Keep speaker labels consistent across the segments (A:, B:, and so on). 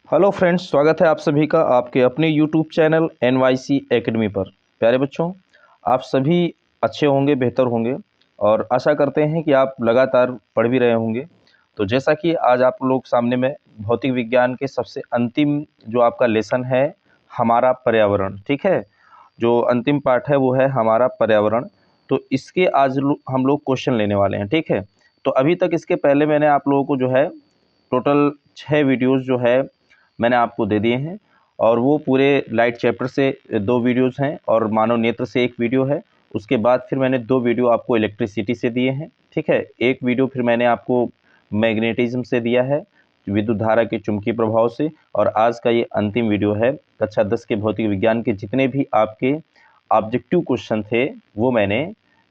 A: Hello friends, स्वागत है आप सभी का आपके अपने यूट्यूब चैनल NYC एकेडमी पर। प्यारे बच्चों, आप सभी अच्छे होंगे, बेहतर होंगे और आशा करते हैं कि आप लगातार पढ़ भी रहे होंगे। तो जैसा कि आज आप लोग सामने में भौतिक विज्ञान के सबसे अंतिम जो आपका लेसन है, हमारा पर्यावरण, ठीक है। जो अंतिम पार्ट है वो है हमारा पर्यावरण। तो इसके आज हम लोग क्वेश्चन लेने वाले हैं, ठीक है। तो अभी तक इसके पहले मैंने आप लोगों को जो है टोटल 6 वीडियोस जो है मैंने आपको दे दिए हैं और वो पूरे लाइट चैप्टर से 2 वीडियोस हैं और मानव नेत्र से 1 वीडियो है। उसके बाद फिर मैंने 2 वीडियो आपको इलेक्ट्रिसिटी से दिए हैं, ठीक है। 1 वीडियो फिर मैंने आपको मैग्नेटिज्म से दिया है, विद्युत धारा के चुंबकीय प्रभाव से। और आज का ये अंतिम वीडियो है कक्षा 10 के भौतिक विज्ञान के जितने भी आपके ऑब्जेक्टिव क्वेश्चन थे वो मैंने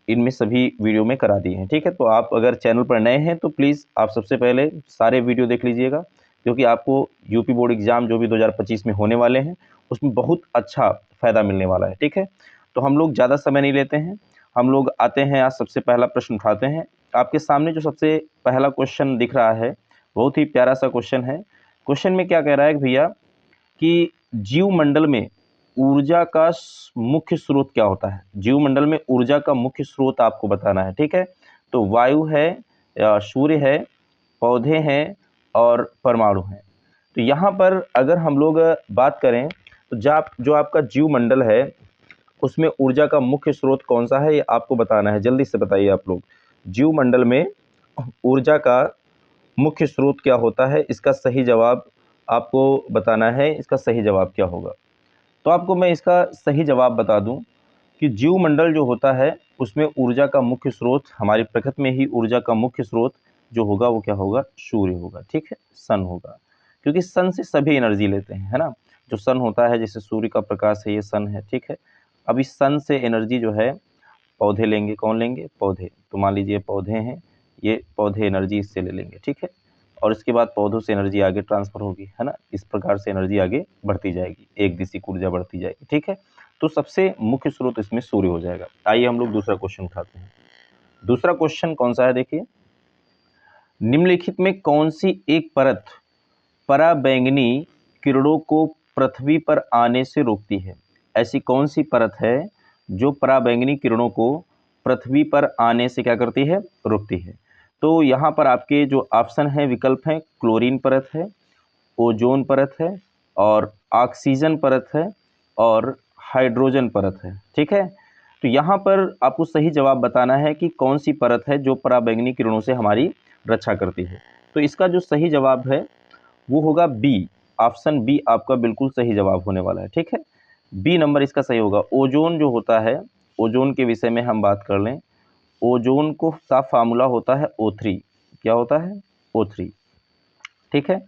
A: इनमें सभी वीडियो में करा दिए हैं, ठीक है। तो आप अगर चैनल पर नए हैं तो प्लीज़ आप सबसे पहले सारे वीडियो देख लीजिएगा, क्योंकि आपको यूपी बोर्ड एग्ज़ाम जो भी 2025 में होने वाले हैं उसमें बहुत अच्छा फ़ायदा मिलने वाला है, ठीक है। तो हम लोग ज़्यादा समय नहीं लेते हैं, हम लोग आते हैं, आज सबसे पहला प्रश्न उठाते हैं। आपके सामने जो सबसे पहला क्वेश्चन दिख रहा है बहुत ही प्यारा सा क्वेश्चन है। क्वेश्चन में क्या कह रहा है भैया कि जीवमंडल में ऊर्जा का मुख्य स्रोत क्या होता है। जीवमंडल में ऊर्जा का मुख्य स्रोत आपको बताना है, ठीक है। तो वायु है, सूर्य है, पौधे हैं और परमाणु हैं। तो यहाँ पर अगर हम लोग बात करें तो जो आपका जीवमंडल है उसमें ऊर्जा का मुख्य स्रोत कौन सा है ये आपको बताना है। जल्दी से बताइए आप लोग, जीवमंडल में ऊर्जा का मुख्य स्रोत क्या होता है, इसका सही जवाब आपको बताना है। इसका सही जवाब क्या होगा? तो आपको मैं इसका सही जवाब बता दूं कि जीवमंडल जो होता है उसमें ऊर्जा का मुख्य स्रोत, हमारी प्रकृति में ही ऊर्जा का मुख्य स्रोत जो होगा वो क्या होगा? सूर्य होगा, ठीक है, सन होगा। क्योंकि सन से सभी एनर्जी लेते हैं, है ना। जो सन होता है, जैसे सूर्य का प्रकाश है, ये सन है, ठीक है। अब इस सन से एनर्जी जो है पौधे लेंगे। कौन लेंगे? पौधे। तो मान लीजिए पौधे हैं, ये पौधे एनर्जी इससे ले लेंगे, ठीक है। और इसके बाद पौधों से एनर्जी आगे ट्रांसफ़र होगी, है ना। इस प्रकार से एनर्जी आगे बढ़ती जाएगी, एक दिशी ऊर्जा बढ़ती जाएगी, ठीक है। तो सबसे मुख्य स्रोत इसमें सूर्य हो जाएगा। आइए हम लोग दूसरा क्वेश्चन उठाते हैं। दूसरा क्वेश्चन कौन सा है देखिए, निम्नलिखित में कौन सी एक परत पराबैंगनी किरणों को पृथ्वी पर आने से रोकती है। ऐसी कौन सी परत है जो पराबैंगनी किरणों को पृथ्वी पर आने से क्या करती है? रोकती है। तो यहाँ पर आपके जो ऑप्शन हैं, विकल्प हैं, क्लोरीन परत है, ओजोन परत है और ऑक्सीजन परत है और हाइड्रोजन परत है, ठीक है। तो यहाँ पर आपको सही जवाब बताना है कि कौन सी परत है जो पराबैंगनी किरणों से हमारी रक्षा करती है। तो इसका जो सही जवाब है वो होगा बी। ऑप्शन बी आपका बिल्कुल सही जवाब होने वाला है, ठीक है। बी नंबर इसका सही होगा। ओजोन जो होता है, ओजोन के विषय में हम बात कर लें, ओजोन को का फार्मूला होता है O3। क्या होता है? O3, ठीक है।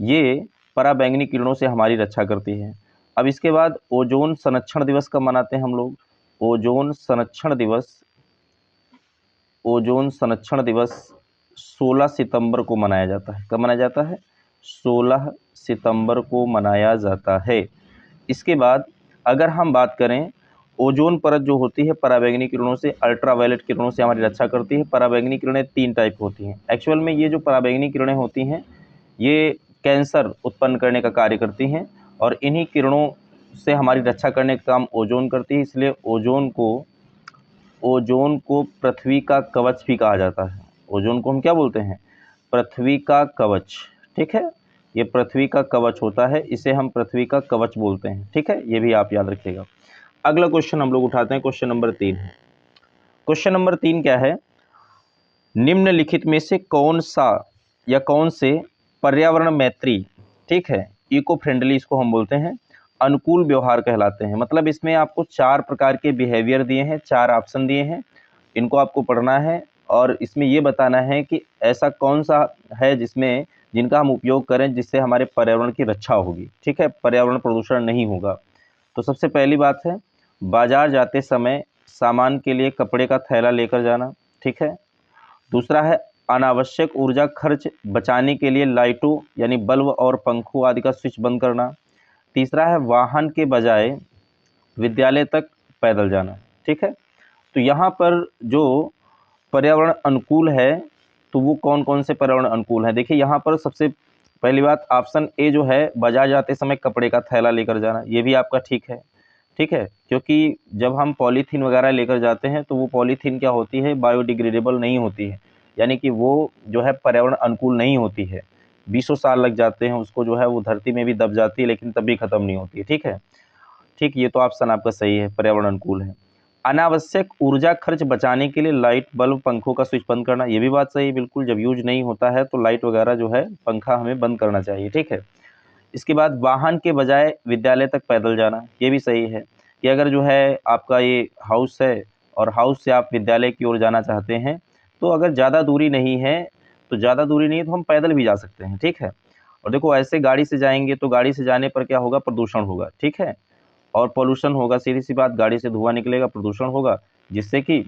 A: ये पराबैंगनी किरणों से हमारी रक्षा करती है। अब इसके बाद ओजोन संरक्षण दिवस कब मनाते हैं हम लोग? ओजोन संरक्षण दिवस, ओजोन संरक्षण दिवस 16 सितंबर को मनाया जाता है। कब मनाया जाता है? 16 सितंबर को मनाया जाता है। इसके बाद अगर हम बात करें, ओजोन परत जो होती है पराबैंगनी किरणों से, अल्ट्रावायलेट किरणों से हमारी रक्षा करती है। पराबैंगनी किरणें 3 टाइप होती हैं। एक्चुअल में ये जो पराबैंगनी किरणें होती हैं ये कैंसर उत्पन्न करने का कार्य करती हैं और इन्हीं किरणों से हमारी रक्षा करने का काम ओजोन करती है। इसलिए ओजोन को पृथ्वी का कवच भी कहा जाता है। ओजोन को हम क्या बोलते हैं? पृथ्वी का कवच, ठीक है। ये पृथ्वी का कवच होता है, इसे हम पृथ्वी का कवच बोलते हैं, ठीक है। ये भी आप याद रखिएगा। अगला क्वेश्चन हम लोग उठाते हैं, क्वेश्चन नंबर 3 है। क्वेश्चन नंबर 3 क्या है, निम्नलिखित में से कौन सा या कौन से पर्यावरण मैत्री, ठीक है, इको फ्रेंडली इसको हम बोलते हैं, अनुकूल व्यवहार कहलाते हैं। मतलब इसमें आपको 4 प्रकार के बिहेवियर दिए हैं, 4 ऑप्शन दिए हैं, इनको आपको पढ़ना है और इसमें ये बताना है कि ऐसा कौन सा है जिनका हम उपयोग करें जिससे हमारे पर्यावरण की रक्षा होगी, ठीक है, पर्यावरण प्रदूषण नहीं होगा। तो सबसे पहली बात है, बाजार जाते समय सामान के लिए कपड़े का थैला लेकर जाना, ठीक है। दूसरा है, अनावश्यक ऊर्जा खर्च बचाने के लिए लाइटों यानी बल्ब और पंखों आदि का स्विच बंद करना। तीसरा है, वाहन के बजाय विद्यालय तक पैदल जाना, ठीक है। तो यहाँ पर जो पर्यावरण अनुकूल है तो वो कौन कौन से पर्यावरण अनुकूल हैं? देखिए यहाँ पर सबसे पहली बात ऑप्शन ए जो है, बाजार जाते समय कपड़े का थैला लेकर जाना, ये भी आपका ठीक है। ठीक है, क्योंकि जब हम पॉलीथीन वगैरह लेकर जाते हैं तो वो पॉलीथीन क्या होती है, बायोडिग्रेडेबल नहीं होती है, यानी कि वो जो है पर्यावरण अनुकूल नहीं होती है। 20 साल लग जाते हैं उसको, जो है वो धरती में भी दब जाती है लेकिन तब भी ख़त्म नहीं होती है। ठीक है, ठीक, ये तो ऑप्शन आपका सही है, पर्यावरण अनुकूल है। अनावश्यक ऊर्जा खर्च बचाने के लिए लाइट, बल्ब, पंखों का स्विच बंद करना, ये भी बात सही है बिल्कुल। जब यूज नहीं होता है तो लाइट वगैरह जो है, पंखा हमें बंद करना चाहिए। ठीक है, इसके बाद वाहन के बजाय विद्यालय तक पैदल जाना, ये भी सही है कि अगर जो है आपका ये हाउस है और हाउस से आप विद्यालय की ओर जाना चाहते हैं, तो अगर ज़्यादा दूरी नहीं है तो हम पैदल भी जा सकते हैं। ठीक है, और देखो ऐसे गाड़ी से जाएंगे तो गाड़ी से जाने पर क्या होगा, प्रदूषण होगा। ठीक है, और पॉल्यूशन होगा, सीधी सी बात, गाड़ी से धुआं निकलेगा, प्रदूषण होगा, जिससे कि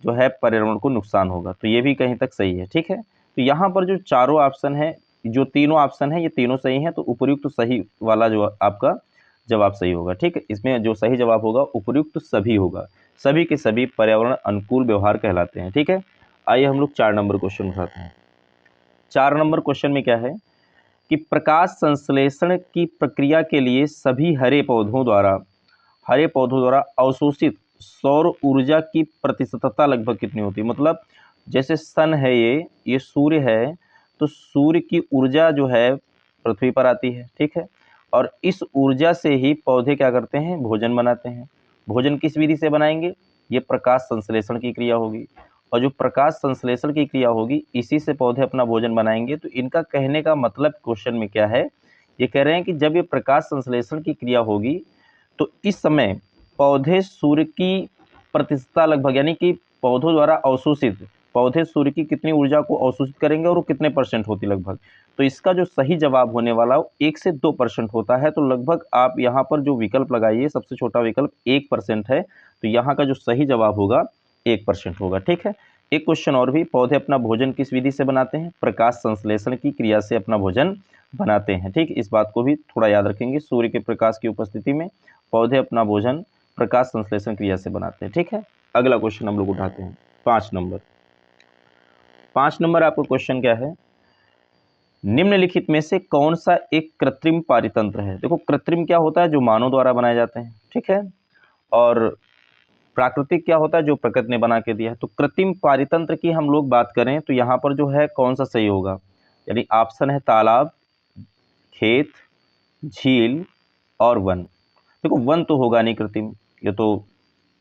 A: जो है पर्यावरण को नुकसान होगा। तो ये भी कहीं तक सही है। ठीक है, तो यहाँ पर जो चारों ऑप्शन है, जो तीनों ऑप्शन है, ये तीनों सही हैं, तो उपयुक्त सही वाला जो आपका जवाब सही होगा। ठीक है, इसमें जो सही जवाब होगा उपयुक्त सभी होगा, सभी के सभी पर्यावरण अनुकूल व्यवहार कहलाते हैं। ठीक है, आइए हम लोग 4 नंबर क्वेश्चन उठाते हैं। 4 नंबर क्वेश्चन में क्या है कि प्रकाश संश्लेषण की प्रक्रिया के लिए सभी हरे पौधों द्वारा अवशोषित सौर ऊर्जा की प्रतिशतता लगभग कितनी होती है। मतलब जैसे सन है, ये सूर्य है, तो सूर्य की ऊर्जा जो है पृथ्वी पर आती है। ठीक है, और इस ऊर्जा से ही पौधे क्या करते हैं, भोजन बनाते हैं। भोजन किस विधि से बनाएंगे, ये प्रकाश संश्लेषण की क्रिया होगी, और जो प्रकाश संश्लेषण की क्रिया होगी इसी से पौधे अपना भोजन बनाएंगे। तो इनका कहने का मतलब क्वेश्चन में क्या है, ये कह रहे हैं कि जब ये प्रकाश संश्लेषण की क्रिया होगी तो इस समय पौधे सूर्य की प्रतिशतता लगभग, यानी कि पौधों द्वारा अवशोषित, पौधे सूर्य की कितनी ऊर्जा को अवशोषित करेंगे और वो कितने % होती लगभग। तो इसका जो सही जवाब होने वाला 1 से 2% होता है। तो लगभग आप यहाँ पर जो विकल्प लगाइए, सबसे छोटा विकल्प 1% है, तो यहाँ का जो सही जवाब होगा 1% होगा। ठीक है, एक क्वेश्चन और भी, पौधे अपना भोजन किस विधि से बनाते हैं, प्रकाश संश्लेषण की क्रिया से अपना भोजन बनाते हैं। ठीक, इस बात को भी थोड़ा याद रखेंगे, सूर्य के प्रकाश की उपस्थिति में पौधे अपना भोजन प्रकाश संश्लेषण क्रिया से बनाते हैं। ठीक है, अगला क्वेश्चन हम लोग उठाते हैं 5 नंबर। 5 नंबर आपका क्वेश्चन क्या है, निम्नलिखित में से कौन सा एक कृत्रिम पारितंत्र है। देखो कृत्रिम क्या होता है, जो मानव द्वारा बनाए जाते हैं। ठीक है, और प्राकृतिक क्या होता है, जो प्रकृति ने बना के दिया है। तो कृत्रिम पारितंत्र की हम लोग बात करें तो यहाँ पर जो है कौन सा सही होगा, यानी ऑप्शन है तालाब, खेत, झील और वन। देखो वन तो होगा नहीं कृत्रिम, ये तो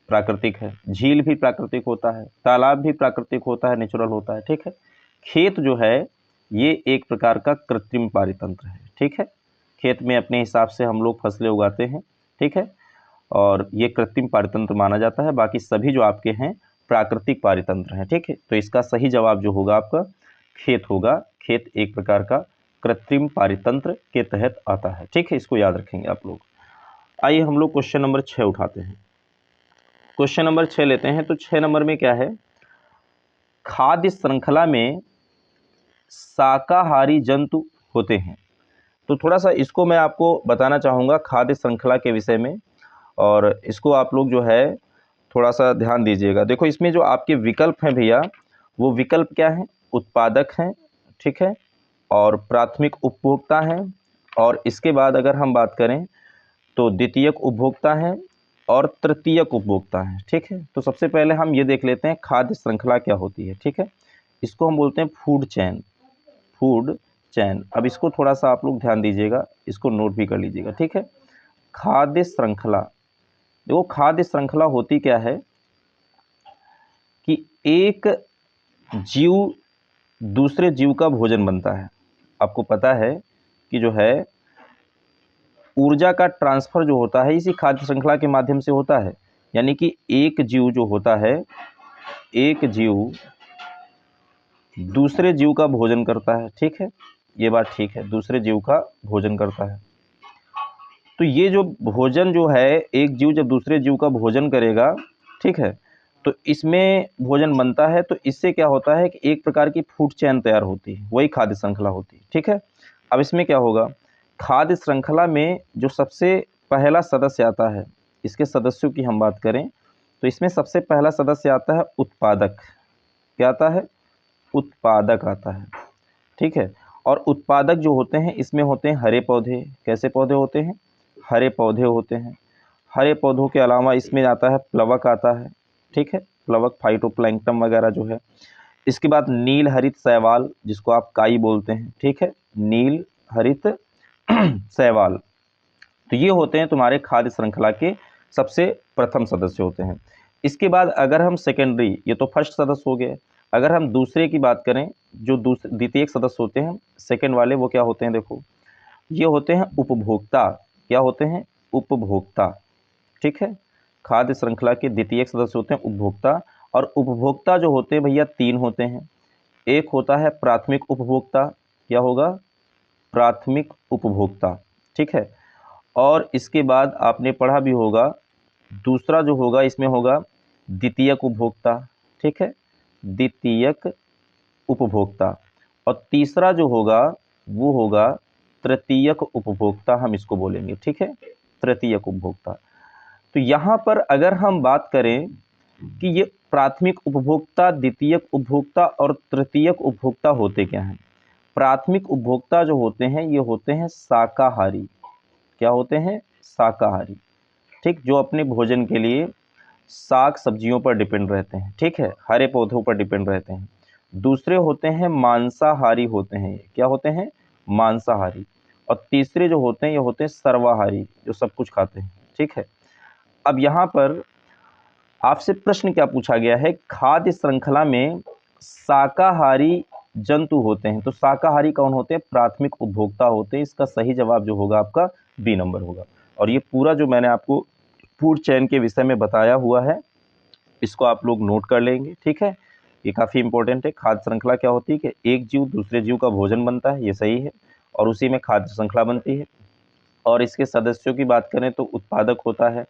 A: प्राकृतिक है। झील भी प्राकृतिक होता है, तालाब भी प्राकृतिक होता है, नेचुरल होता है। ठीक है, खेत जो है ये एक प्रकार का कृत्रिम पारितंत्र है। ठीक है, खेत में अपने हिसाब से हम लोग फसलें उगाते हैं। ठीक है, और ये कृत्रिम पारितंत्र माना जाता है। बाकी सभी जो आपके हैं प्राकृतिक पारितंत्र हैं। ठीक है, तो इसका सही जवाब जो होगा आपका खेत होगा। खेत एक प्रकार का कृत्रिम पारितंत्र के तहत आता है। ठीक है, इसको याद रखेंगे आप लोग। आइए हम लोग क्वेश्चन नंबर 6 उठाते हैं। क्वेश्चन नंबर 6 लेते हैं। तो 6 नंबर में क्या है, खाद्य श्रृंखला में शाकाहारी जंतु होते हैं। तो थोड़ा सा इसको मैं आपको बताना चाहूँगा खाद्य श्रृंखला के विषय में, और इसको आप लोग जो है थोड़ा सा ध्यान दीजिएगा। देखो इसमें जो आपके विकल्प हैं भैया, वो विकल्प क्या हैं, उत्पादक हैं। ठीक है, और प्राथमिक उपभोक्ता हैं, और इसके बाद अगर हम बात करें तो द्वितीयक उपभोक्ता हैं और तृतीयक उपभोक्ता हैं। ठीक है, तो सबसे पहले हम ये देख लेते हैं खाद्य श्रृंखला क्या होती है। ठीक है, इसको हम बोलते हैं फूड चैन। फूड चैन, अब इसको थोड़ा सा आप लोग ध्यान दीजिएगा, इसको नोट भी कर लीजिएगा। ठीक है, खाद्य श्रृंखला, देखो खाद्य श्रृंखला होती क्या है कि एक जीव दूसरे जीव का भोजन बनता है। आपको पता है कि जो है ऊर्जा का ट्रांसफ़र जो होता है इसी खाद्य श्रृंखला के माध्यम से होता है। यानी कि एक जीव जो होता है, एक जीव दूसरे जीव का भोजन करता है। ठीक है, ये बात ठीक है, दूसरे जीव का भोजन करता है। तो ये जो भोजन जो है, एक जीव जब दूसरे जीव का भोजन करेगा, ठीक है, तो इसमें भोजन बनता है। तो इससे क्या होता है कि एक प्रकार की फूड चेन तैयार होती है, वही खाद्य श्रृंखला होती है। ठीक है, अब इसमें क्या होगा, खाद्य श्रृंखला में जो सबसे पहला सदस्य आता है, इसके सदस्यों की हम बात करें तो इसमें सबसे पहला सदस्य आता है उत्पादक। क्या आता है, उत्पादक आता है। ठीक है, और उत्पादक जो होते हैं इसमें होते हैं हरे पौधे। कैसे पौधे होते हैं? हरे पौधे होते हैं। हरे पौधों के अलावा इसमें आता है प्लवक आता है, ठीक है, प्लवक फाइटोप्लैंक्टन वगैरह जो है। इसके बाद नील हरित शैवाल जिसको आप काई बोलते हैं, ठीक है, नील हरित शैवाल। तो ये होते हैं तुम्हारे खाद्य श्रृंखला के सबसे प्रथम सदस्य होते हैं। इसके बाद अगर हम सेकेंडरी, ये तो फर्स्ट सदस्य हो गए, अगर हम दूसरे की बात करें, जो द्वितीयक सदस्य होते हैं सेकेंड वाले, वो क्या होते हैं? देखो, ये होते हैं उपभोक्ता। क्या होते हैं? उपभोक्ता, ठीक है। खाद्य श्रृंखला के द्वितीयक सदस्य होते हैं उपभोक्ता। और उपभोक्ता जो होते हैं भैया तीन होते हैं। एक होता है प्राथमिक उपभोक्ता। क्या होगा? प्राथमिक उपभोक्ता, ठीक है। और इसके बाद आपने पढ़ा भी होगा, दूसरा जो होगा इसमें होगा द्वितीयक उपभोक्ता, ठीक है, द्वितीयक उपभोक्ता। और तीसरा जो होगा वो होगा तृतीयक उपभोक्ता, हम इसको बोलेंगे, ठीक है, तृतीयक उपभोक्ता। तो यहाँ पर अगर हम बात करें कि ये प्राथमिक उपभोक्ता, द्वितीयक उपभोक्ता और तृतीयक उपभोक्ता होते क्या हैं? प्राथमिक उपभोक्ता जो होते हैं ये होते हैं शाकाहारी। क्या होते हैं? शाकाहारी, ठीक, जो अपने भोजन के लिए साग सब्जियों पर डिपेंड रहते हैं, ठीक है, हरे पौधों पर डिपेंड रहते हैं। दूसरे होते हैं मांसाहारी होते हैं। क्या होते हैं? मांसाहारी। और तीसरे जो होते हैं ये होते हैं सर्वाहारी, जो सब कुछ खाते हैं, ठीक है। अब यहाँ पर आपसे प्रश्न क्या पूछा गया है? खाद्य श्रृंखला में शाकाहारी जंतु होते हैं, तो शाकाहारी कौन होते हैं? प्राथमिक उपभोक्ता होते हैं। इसका सही जवाब जो होगा आपका बी नंबर होगा। और ये पूरा जो मैंने आपको फूड चेन के विषय में बताया हुआ है, इसको आप लोग नोट कर लेंगे, ठीक है। ये काफ़ी इंपॉर्टेंट है। खाद्य श्रृंखला क्या होती है कि एक जीव दूसरे जीव का भोजन बनता है, ये सही है, और उसी में खाद्य श्रृंखला बनती है। और इसके सदस्यों की बात करें तो उत्पादक होता है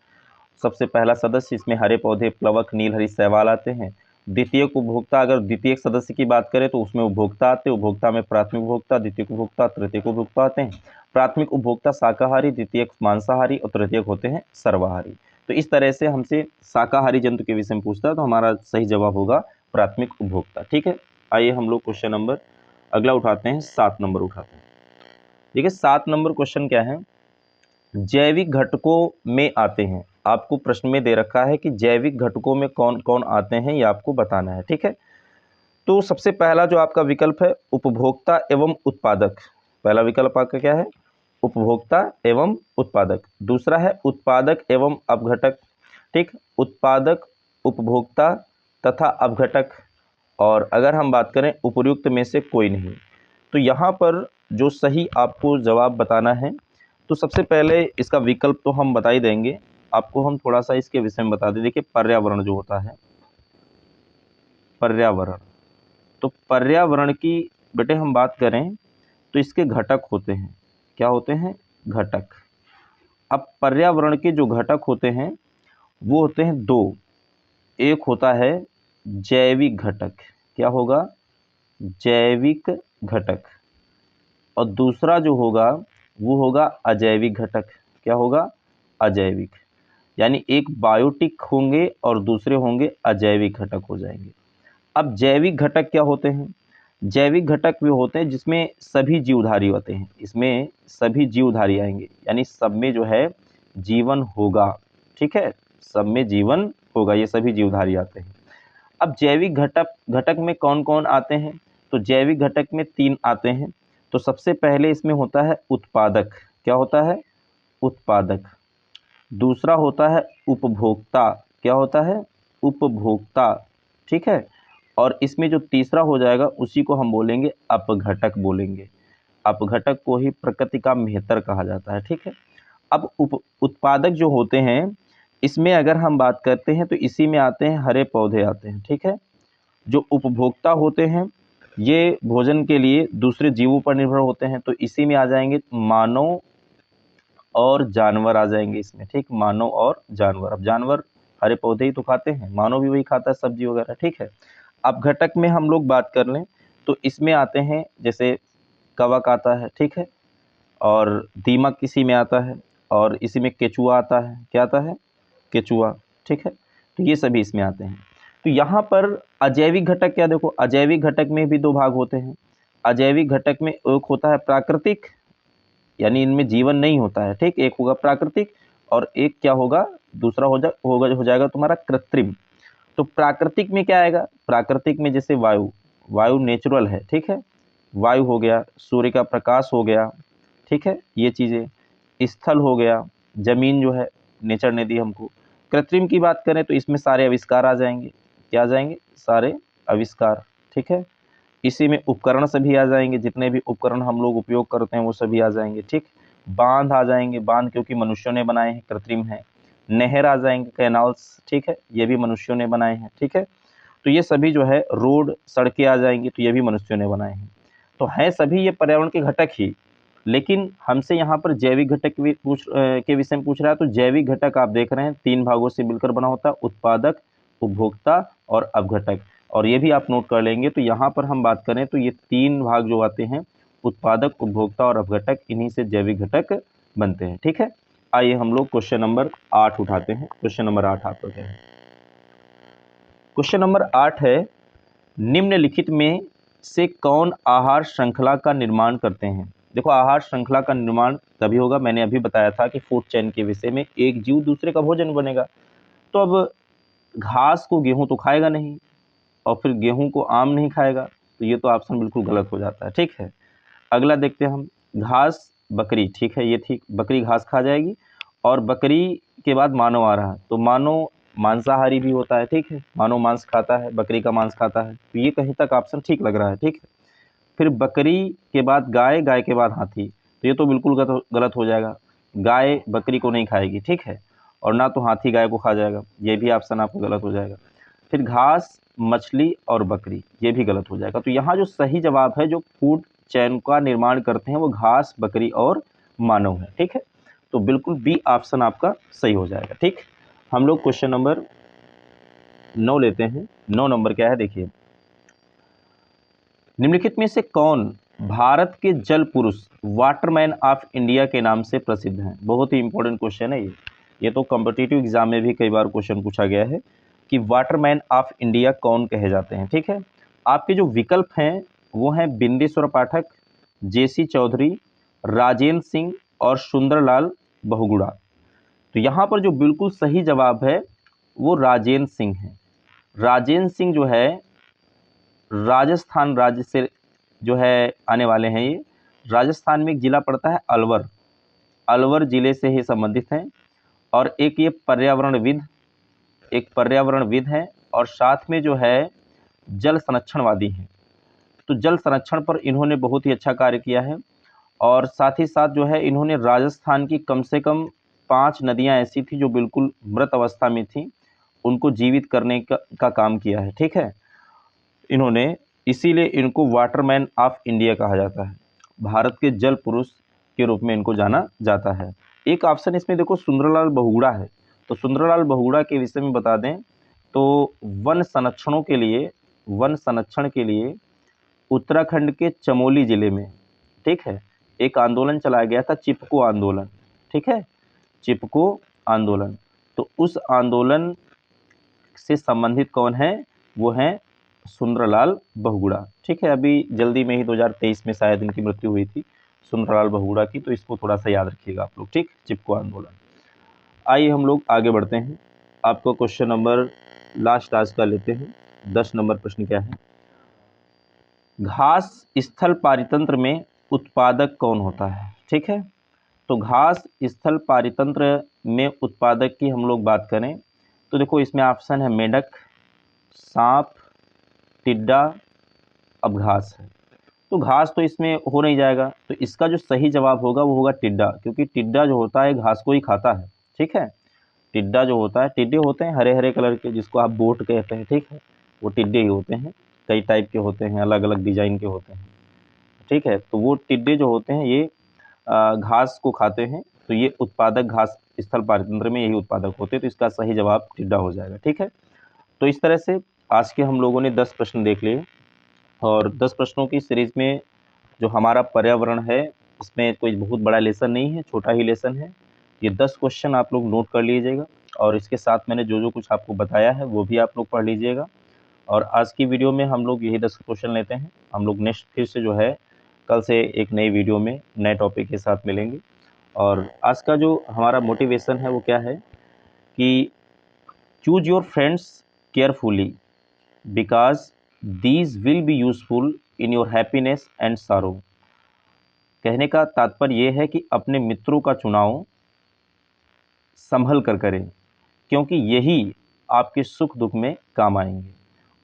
A: सबसे पहला सदस्य, इसमें हरे पौधे, प्लवक, नील हरित शैवाल आते हैं। द्वितीयक उपभोक्ता, अगर द्वितीयक सदस्य की बात करें तो उसमें उपभोक्ता आते हैं। उपभोक्ता में प्राथमिक उपभोक्ता, द्वितीयक उपभोक्ता, तृतीयक उपभोक्ता आते हैं। प्राथमिक उपभोक्ता शाकाहारी, द्वितीयक मांसाहारी और तृतीयक होते हैं सर्वाहारी। तो इस तरह से हमसे शाकाहारी जंतु के विषय में पूछता है, तो हमारा सही जवाब होगा प्राथमिक उपभोक्ता, ठीक है। आइए हम लोग क्वेश्चन नंबर अगला उठाते हैं, 7 नंबर उठाते हैं। देखिए 7 नंबर क्वेश्चन क्या है? जैविक घटकों में आते हैं। आपको प्रश्न में दे रखा है कि जैविक घटकों में कौन कौन आते हैं, ये आपको बताना है, ठीक है। तो सबसे पहला जो आपका विकल्प है उपभोक्ता एवं उत्पादक। पहला विकल्प आपका क्या है? उपभोक्ता एवं उत्पादक। दूसरा है उत्पादक एवं अपघटक, ठीक, उत्पादक, उपभोक्ता तथा अपघटक। और अगर हम बात करें उपर्युक्त में से कोई नहीं। तो यहाँ पर जो सही आपको जवाब बताना है, तो सबसे पहले इसका विकल्प तो हम बता ही देंगे आपको। हम थोड़ा सा इसके विषय में बता दें। देखिए पर्यावरण जो होता है, पर्यावरण, तो पर्यावरण की बेटे हम बात करें तो इसके घटक होते हैं। क्या होते हैं? घटक। अब पर्यावरण के जो घटक होते हैं वो होते हैं दो। एक होता है जैविक घटक। क्या होगा? जैविक घटक। और दूसरा जो होगा वो होगा अजैविक घटक। क्या होगा? अजैविक। यानी एक बायोटिक होंगे और दूसरे होंगे अजैविक घटक हो जाएंगे। अब जैविक घटक क्या होते हैं? जैविक घटक वे होते हैं जिसमें सभी जीवधारी होते हैं। इसमें सभी जीवधारी आएंगे, यानी सब में जो है जीवन होगा, ठीक है, सब में जीवन होगा, ये सभी जीवधारी आते हैं। अब जैविक घटक घटक में कौन कौन आते हैं? तो जैविक घटक में 3 आते हैं। तो सबसे पहले इसमें होता है उत्पादक। क्या होता है? उत्पादक। दूसरा होता है उपभोक्ता। क्या होता है? उपभोक्ता, ठीक है। और इसमें जो तीसरा हो जाएगा उसी को हम बोलेंगे अपघटक बोलेंगे। अपघटक को ही प्रकृति का मेहतर कहा जाता है, ठीक है। अब उत्पादक जो होते हैं इसमें अगर हम बात करते हैं तो इसी में आते हैं हरे पौधे आते हैं, ठीक है। जो उपभोक्ता होते हैं ये भोजन के लिए दूसरे जीवों पर निर्भर होते हैं, तो इसी में आ जाएंगे मानव और जानवर आ जाएंगे इसमें, ठीक, मानव और जानवर। अब जानवर हरे पौधे ही तो खाते हैं, मानव भी वही खाता है, सब्जी वगैरह, ठीक है। अब घटक में हम लोग बात कर लें तो इसमें आते हैं जैसे कवक आता है, ठीक है, और दीमक इसी में आता है, और इसी में केचुआ आता है। क्या आता है? केचुआ, ठीक है। तो ये सभी इसमें आते हैं। तो यहाँ पर अजैविक घटक क्या, देखो अजैविक घटक में भी 2 भाग होते हैं। अजैविक घटक में एक होता है प्राकृतिक, यानी इनमें जीवन नहीं होता है, ठीक। एक होगा प्राकृतिक और एक क्या होगा, दूसरा हो जाएगा तुम्हारा कृत्रिम। तो प्राकृतिक में क्या आएगा, प्राकृतिक में जैसे वायु, वायु नेचुरल है, ठीक है, वायु हो गया, सूर्य का प्रकाश हो गया, ठीक है, ये चीज़ें, स्थल हो गया, जमीन जो है नेचर ने दी हमको। कृत्रिम की बात करें तो इसमें सारे आविष्कार आ जाएंगे, क्या आ जाएंगे, सारे आविष्कार, ठीक है। इसी में उपकरण सभी आ जाएंगे, जितने भी उपकरण हम लोग उपयोग करते हैं वो सभी आ जाएंगे, ठीक। बांध आ जाएंगे, बांध क्योंकि मनुष्यों ने बनाए हैं, कृत्रिम है। नहर आ जाएंगे, कैनाल्स, ठीक है, ये भी मनुष्यों ने बनाए हैं, ठीक है। तो ये सभी जो है, रोड सड़कें आ जाएंगी, तो ये भी मनुष्यों ने बनाए हैं। तो हैं सभी ये पर्यावरण के घटक ही, लेकिन हमसे यहाँ पर जैविक घटक के विषय में पूछ रहा है। तो जैविक घटक आप देख रहे हैं 3 भागों से मिलकर बना होता है, उत्पादक, उपभोक्ता और अपघटक। और ये भी आप नोट कर लेंगे। तो यहाँ पर हम बात करें तो ये 3 भाग जो आते हैं, उत्पादक, उपभोक्ता और अपघटक, इन्हीं से जैविक घटक बनते हैं, ठीक है। आइए हम लोग क्वेश्चन नंबर 8 उठाते हैं। क्वेश्चन नंबर 8 आपका क्या है? क्वेश्चन नंबर 8 है, निम्नलिखित में से कौन आहार श्रृंखला का निर्माण करते हैं? देखो, आहार श्रृंखला का निर्माण तभी होगा, मैंने अभी बताया था कि फूड चेन के विषय में, एक जीव दूसरे का भोजन बनेगा। तो अब घास को गेहूं तो खाएगा नहीं, और फिर गेहूं को आम नहीं खाएगा, तो ये तो ऑप्शन बिल्कुल गलत हो जाता है, ठीक है। अगला देखते हैं हम, घास बकरी, ठीक है, ये ठीक, बकरी घास खा जाएगी। और बकरी के बाद मानव आ रहा है, तो मानव मांसाहारी भी होता है, ठीक है, मानव मांस खाता है, बकरी का मांस खाता है, तो ये कहीं तक ऑप्शन ठीक लग रहा है, ठीक है। फिर बकरी के बाद गाय, गाय के बाद हाथी, तो ये तो बिल्कुल गलत हो जाएगा, गाय बकरी को नहीं खाएगी, ठीक है, और ना तो हाथी गाय को खा जाएगा, ये भी ऑप्शन आपको गलत हो जाएगा। फिर घास, मछली और बकरी, ये भी गलत हो जाएगा। तो यहाँ जो सही जवाब है, जो फूड चैन का निर्माण करते हैं, वो घास, बकरी और मानव है, ठीक है। तो बिल्कुल बी ऑप्शन आपका सही हो जाएगा, ठीक। हम लोग क्वेश्चन नंबर 9 लेते हैं। 9 नंबर क्या है, देखिए, निम्नलिखित में से कौन भारत के जल पुरुष, वाटरमैन ऑफ इंडिया के नाम से प्रसिद्ध हैं? बहुत ही इंपॉर्टेंट क्वेश्चन है ये तो कॉम्पिटिटिव एग्जाम में भी कई बार क्वेश्चन पूछा गया है कि वाटरमैन ऑफ इंडिया कौन कहे जाते हैं, ठीक है। आपके जो विकल्प हैं वो हैं बिंदेश्वर पाठक, जेसी चौधरी, राजेंद्र सिंह और सुंदरलाल बहुगुणा। तो यहाँ पर जो बिल्कुल सही जवाब है वो राजेंद्र सिंह है। राजेंद्र सिंह जो है राजस्थान राज्य से जो है आने वाले हैं। ये राजस्थान में एक ज़िला पड़ता है अलवर, अलवर ज़िले से ही संबंधित हैं। और एक ये पर्यावरणविद हैं और साथ में जो है जल संरक्षणवादी हैं। तो जल संरक्षण पर इन्होंने बहुत ही अच्छा कार्य किया है। और साथ ही साथ जो है इन्होंने राजस्थान की कम से कम 5 नदियां ऐसी थी जो बिल्कुल मृत अवस्था में थी, उनको जीवित करने का काम किया है, ठीक है इन्होंने। इसीलिए इनको वाटरमैन ऑफ इंडिया कहा जाता है, भारत के जल पुरुष के रूप में इनको जाना जाता है। एक ऑप्शन इसमें देखो सुंदरलाल बहुगुणा है। तो सुंदरलाल बहुगुणा के विषय में बता दें तो वन संरक्षण के लिए उत्तराखंड के चमोली जिले में, ठीक है, एक आंदोलन चलाया गया था, चिपको आंदोलन, ठीक है, चिपको आंदोलन। तो उस आंदोलन से संबंधित कौन है, वो हैं सुंदरलाल बहुगुणा, ठीक है। अभी जल्दी में ही 2023 में शायद इनकी मृत्यु हुई थी सुंदरलाल बहुगुणा की, तो इसको थोड़ा सा याद रखिएगा आप लोग, ठीक, चिपको आंदोलन। आइए हम लोग आगे बढ़ते हैं। आपको क्वेश्चन नंबर लास्ट आज का लेते हैं। 10 नंबर प्रश्न क्या है, घास स्थल पारितंत्र में उत्पादक कौन होता है, ठीक है। तो घास स्थल पारितंत्र में उत्पादक की हम लोग बात करें तो देखो इसमें ऑप्शन है मेंढक, सांप, टिड्डा, अब घास है। तो घास तो इसमें हो नहीं जाएगा, तो इसका जो सही जवाब होगा वो होगा टिड्डा, क्योंकि टिड्डा जो होता है घास को ही खाता है, ठीक है। टिड्डा जो होता है, टिड्डे होते हैं हरे हरे कलर के जिसको आप बोट कहते हैं, ठीक है, वो टिड्डे ही होते हैं, कई टाइप के होते हैं, अलग अलग डिजाइन के होते हैं, ठीक है। तो वो टिड्डे जो होते हैं ये घास को खाते हैं, तो ये उत्पादक घास स्थल पारितंत्र में यही उत्पादक होते हैं, तो इसका सही जवाब टिड्डा हो जाएगा, ठीक है। तो इस तरह से आज के हम लोगों ने 10 प्रश्न देख लिए, और 10 प्रश्नों की सीरीज में जो हमारा पर्यावरण है इसमें कोई बहुत बड़ा लेसन नहीं है, छोटा ही लेसन है। ये 10 क्वेश्चन आप लोग नोट कर लीजिएगा, और इसके साथ मैंने जो जो कुछ आपको बताया है वो भी आप लोग पढ़ लीजिएगा। और आज की वीडियो में हम लोग यही 10 क्वेश्चन लेते हैं। हम लोग नेक्स्ट फिर से जो है कल से एक नई वीडियो में नए टॉपिक के साथ मिलेंगे। और आज का जो हमारा मोटिवेशन है वो क्या है कि choose your friends carefully because these will be useful in your happiness and सारो। कहने का तात्पर्य ये है कि अपने मित्रों का चुनाव संभल कर करें, क्योंकि यही आपके सुख दुख में काम आएंगे।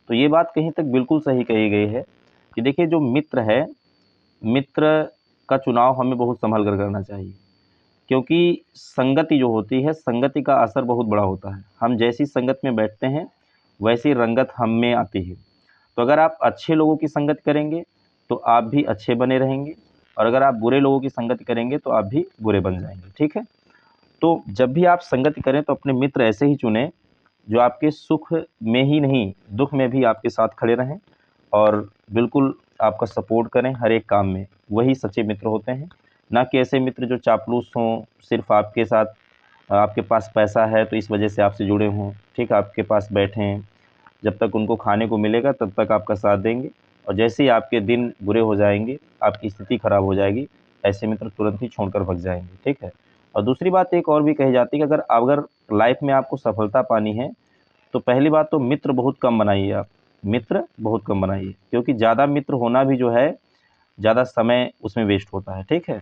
A: तो ये बात कहीं तक बिल्कुल सही कही गई है कि देखिए, जो मित्र है, मित्र का चुनाव हमें बहुत संभल कर करना चाहिए, क्योंकि संगति जो होती है, संगति का असर बहुत बड़ा होता है। हम जैसी संगत में बैठते हैं वैसी रंगत हम में आती है। तो अगर आप अच्छे लोगों की संगत करेंगे तो आप भी अच्छे बने रहेंगे, और अगर आप बुरे लोगों की संगत करेंगे तो आप भी बुरे बन जाएंगे। ठीक है, तो जब भी आप संगति करें तो अपने मित्र ऐसे ही चुनें जो आपके सुख में ही नहीं, दुख में भी आपके साथ खड़े रहें और बिल्कुल आपका सपोर्ट करें हर एक काम में। वही सच्चे मित्र होते हैं, ना कि ऐसे मित्र जो चापलूस हों, सिर्फ आपके साथ, आपके पास पैसा है तो इस वजह से आपसे जुड़े हों। ठीक, आपके पास बैठें, जब तक उनको खाने को मिलेगा तब तक आपका साथ देंगे, और जैसे ही आपके दिन बुरे हो जाएंगे, आपकी स्थिति खराब हो जाएगी, ऐसे मित्र तुरंत ही छोड़कर भग जाएंगे। ठीक है, और दूसरी बात एक और भी कही जाती है कि अगर लाइफ में आपको सफलता पानी है तो पहली बात तो मित्र बहुत कम बनाइए। आप मित्र बहुत कम बनाइए, क्योंकि ज़्यादा मित्र होना भी जो है, ज़्यादा समय उसमें वेस्ट होता है। ठीक है,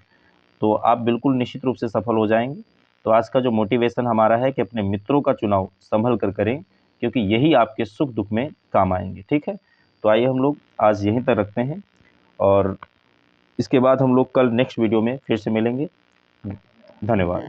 A: तो आप बिल्कुल निश्चित रूप से सफल हो जाएंगे। तो आज का जो मोटिवेशन हमारा है कि अपने मित्रों का चुनाव संभल कर करें, क्योंकि यही आपके सुख दुख में काम आएंगे। ठीक है, तो आइए हम लोग आज यहीं तक रखते हैं, और इसके बाद हम लोग कल नेक्स्ट वीडियो में फिर से मिलेंगे। धन्यवाद।